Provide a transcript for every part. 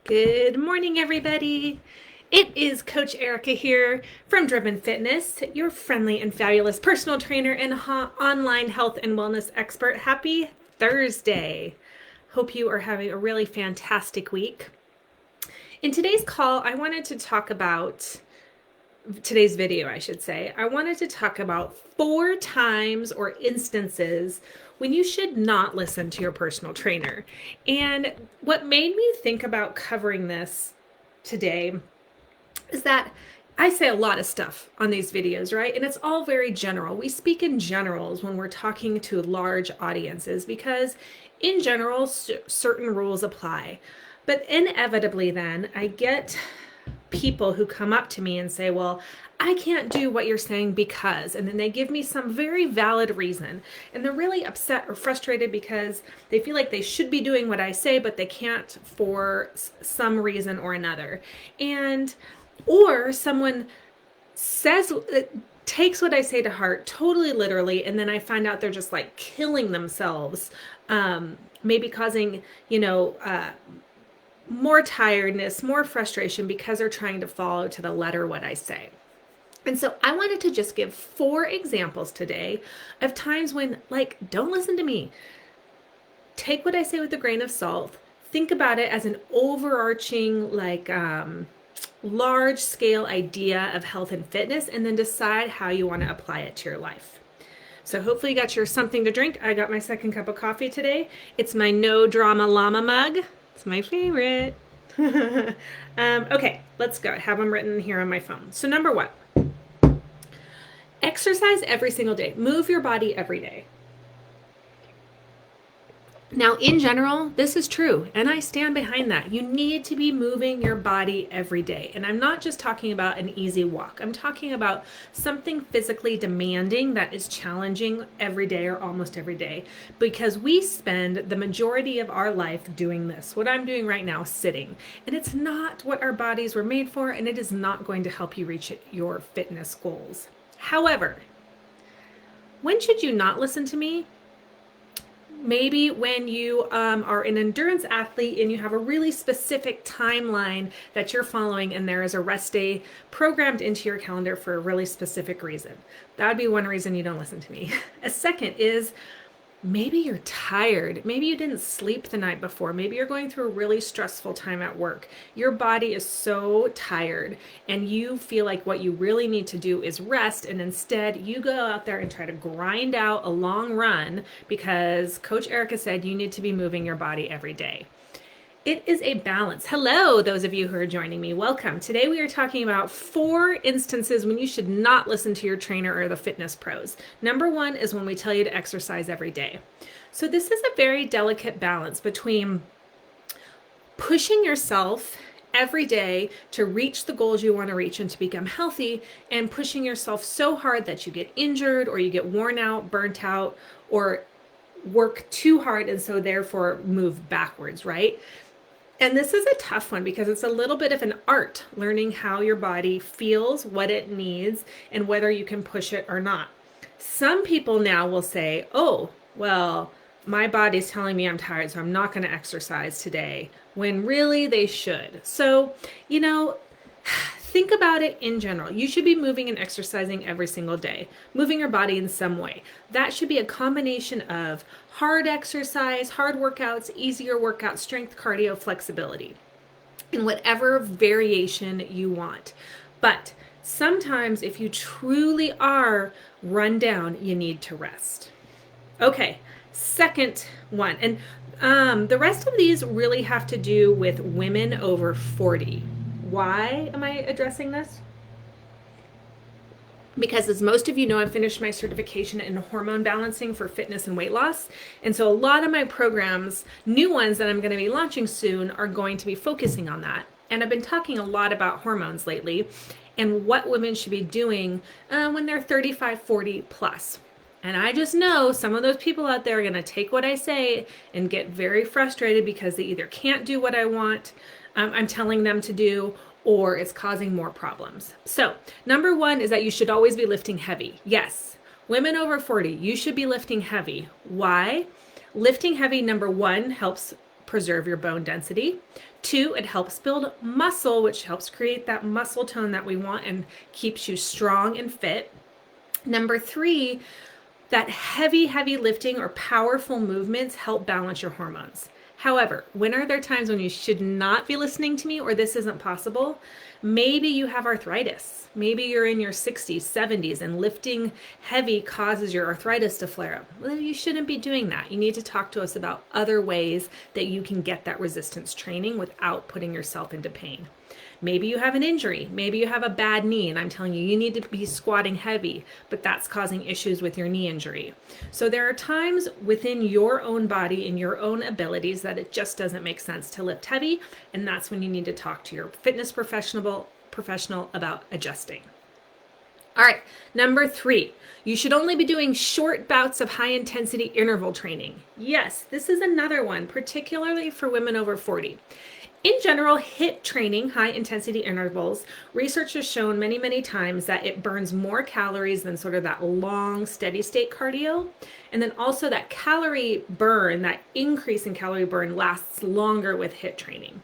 Good morning, everybody. It is Coach Erica here from Driven Fitness, your friendly and fabulous personal trainer and online health and wellness expert. Happy Thursday. Hope you are having a really fantastic week. In today's call, I wanted to talk about today's video, I should say. I wanted to talk about 4 times or instances when you should not listen to your personal trainer. And what made me think about covering this today is that I say a lot of stuff on these videos, right? And it's all very general. We speak in generals when we're talking to large audiences because in general, certain rules apply. But inevitably then, I get people who come up to me and say, well, I can't do what you're saying because, and then they give me some very valid reason. And they're really upset or frustrated because they feel like they should be doing what I say, but they can't for some reason or another. Or someone says, takes what I say to heart totally literally, and then I find out they're just like killing themselves, maybe causing, more tiredness, more frustration because they're trying to follow to the letter what I say. And so I wanted to just give 4 examples today of times when, don't listen to me. Take what I say with a grain of salt. Think about it as an overarching, large scale idea of health and fitness, and then decide how you want to apply it to your life. So hopefully you got your something to drink. I got my second cup of coffee today. It's my No Drama Llama mug. It's my favorite. Okay, let's go. I have them written here on my phone. So number 1, exercise every single day. Move your body every day. Now, in general, this is true, and I stand behind that. You need to be moving your body every day. And I'm not just talking about an easy walk. I'm talking about something physically demanding that is challenging every day or almost every day, because we spend the majority of our life doing this. What I'm doing right now, sitting. And it's not what our bodies were made for, and it is not going to help you reach your fitness goals. However, when should you not listen to me? Maybe when you are an endurance athlete and you have a really specific timeline that you're following, and there is a rest day programmed into your calendar for a really specific reason. That would be one reason you don't listen to me. A second is maybe you're tired. Maybe you didn't sleep the night before. Maybe you're going through a really stressful time at work. Your body is so tired and you feel like what you really need to do is rest, and instead you go out there and try to grind out a long run because Coach Erica said you need to be moving your body every day. It is a balance. Hello, those of you who are joining me. Welcome. Today we are talking about 4 instances when you should not listen to your trainer or the fitness pros. Number 1 is when we tell you to exercise every day. So this is a very delicate balance between pushing yourself every day to reach the goals you want to reach and to become healthy, and pushing yourself so hard that you get injured or you get worn out, burnt out, or work too hard and so therefore move backwards, right? And this is a tough one because it's a little bit of an art, learning how your body feels, what it needs, and whether you can push it or not. Some people now will say, oh, well, my body's telling me I'm tired, so I'm not going to exercise today, when really they should. So, think about it in general. You should be moving and exercising every single day, moving your body in some way. That should be a combination of hard exercise, hard workouts, easier workouts, strength, cardio, flexibility, in whatever variation you want. But sometimes if you truly are run down, you need to rest. Okay, second one. And the rest of these really have to do with women over 40. Why am I addressing this? Because as most of you know, I finished my certification in hormone balancing for fitness and weight loss. And so a lot of my programs, new ones that I'm going to be launching soon, are going to be focusing on that. And I've been talking a lot about hormones lately and what women should be doing when they're 35, 40 plus. And I just know some of those people out there are going to take what I say and get very frustrated because they either can't do what I want, I'm telling them to do, or it's causing more problems. So number 1 is that you should always be lifting heavy. Yes, women over 40, you should be lifting heavy. Why? Lifting heavy, number 1, helps preserve your bone density. 2, it helps build muscle, which helps create that muscle tone that we want and keeps you strong and fit. Number 3, that heavy lifting or powerful movements help balance your hormones. However, when are there times when you should not be listening to me or this isn't possible? Maybe you have arthritis. Maybe you're in your 60s, 70s, and lifting heavy causes your arthritis to flare up. Well, you shouldn't be doing that. You need to talk to us about other ways that you can get that resistance training without putting yourself into pain. Maybe you have an injury. Maybe you have a bad knee, and I'm telling you, you need to be squatting heavy, but that's causing issues with your knee injury. So there are times within your own body and your own abilities that it just doesn't make sense to lift heavy, and that's when you need to talk to your fitness professional about adjusting. All right, number 3, you should only be doing short bouts of high intensity interval training. Yes, this is another one, particularly for women over 40. In general, HIIT training, high intensity intervals, research has shown many times that it burns more calories than sort of that long steady state cardio. And then also that calorie burn, that increase in calorie burn lasts longer with HIIT training.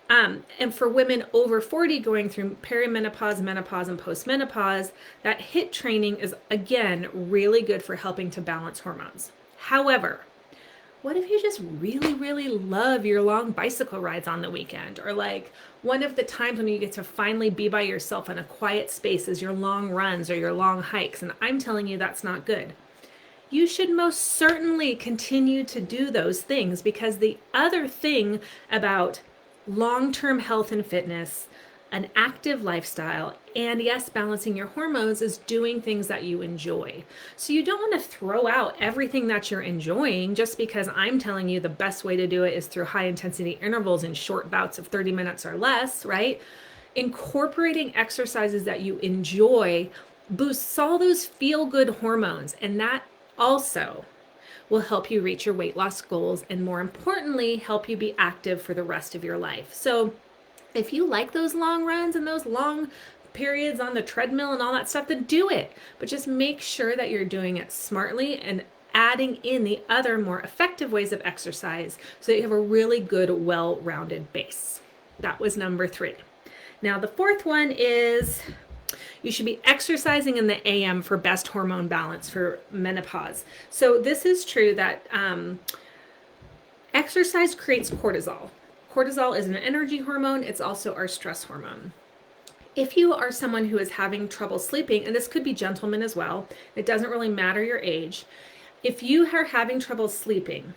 And for women over 40 going through perimenopause, menopause, and postmenopause, that HIIT training is, again, really good for helping to balance hormones. However, what if you just really love your long bicycle rides on the weekend? Or like one of the times when you get to finally be by yourself in a quiet space is your long runs or your long hikes. And I'm telling you that's not good. You should most certainly continue to do those things, because the other thing about long-term health and fitness, an active lifestyle, and yes, balancing your hormones is doing things that you enjoy. So you don't want to throw out everything that you're enjoying just because I'm telling you the best way to do it is through high intensity intervals and short bouts of 30 minutes or less, right? Incorporating exercises that you enjoy boosts all those feel-good hormones, and that also will help you reach your weight loss goals and, more importantly, help you be active for the rest of your life. So if you like those long runs and those long periods on the treadmill and all that stuff, then do it. But just make sure that you're doing it smartly and adding in the other more effective ways of exercise so that you have a really good, well-rounded base. That was number 3. Now, the 4th one is you should be exercising in the AM for best hormone balance for menopause. So this is true that exercise creates cortisol. Cortisol is an energy hormone. It's also our stress hormone. If you are someone who is having trouble sleeping, and this could be gentlemen as well, it doesn't really matter your age. If you are having trouble sleeping,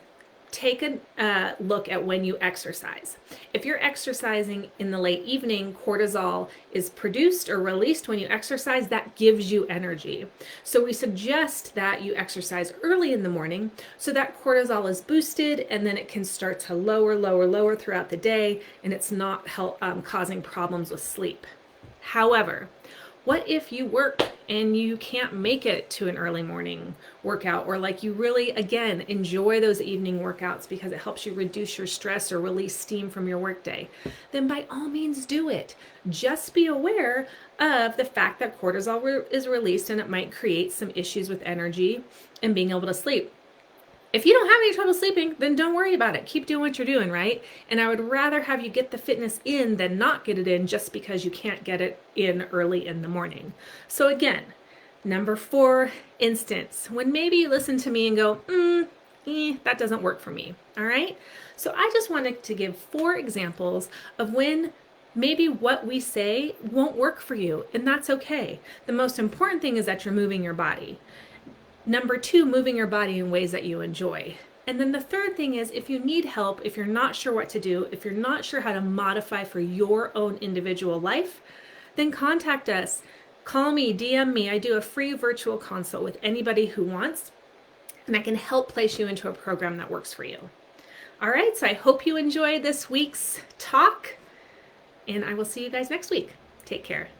take a look at when you exercise. If you're exercising in the late evening, cortisol is produced or released when you exercise. That gives you energy. So we suggest that you exercise early in the morning so that cortisol is boosted, and then it can start to lower throughout the day, and it's not causing problems with sleep. However, what if you work and you can't make it to an early morning workout, or like you really, again, enjoy those evening workouts because it helps you reduce your stress or release steam from your workday? Then by all means do it. Just be aware of the fact that cortisol is released and it might create some issues with energy and being able to sleep. If you don't have any trouble sleeping, then don't worry about it. Keep doing what you're doing, right? And I would rather have you get the fitness in than not get it in just because you can't get it in early in the morning. So again, number 4 instance, when maybe you listen to me and go, that doesn't work for me, all right? So I just wanted to give 4 examples of when maybe what we say won't work for you, and that's okay. The most important thing is that you're moving your body. Number 2, moving your body in ways that you enjoy. And then the third thing is, if you need help, if you're not sure what to do, if you're not sure how to modify for your own individual life, then contact us. Call me, DM me. I do a free virtual consult with anybody who wants, and I can help place you into a program that works for you. All right, so I hope you enjoyed this week's talk, and I will see you guys next week. Take care.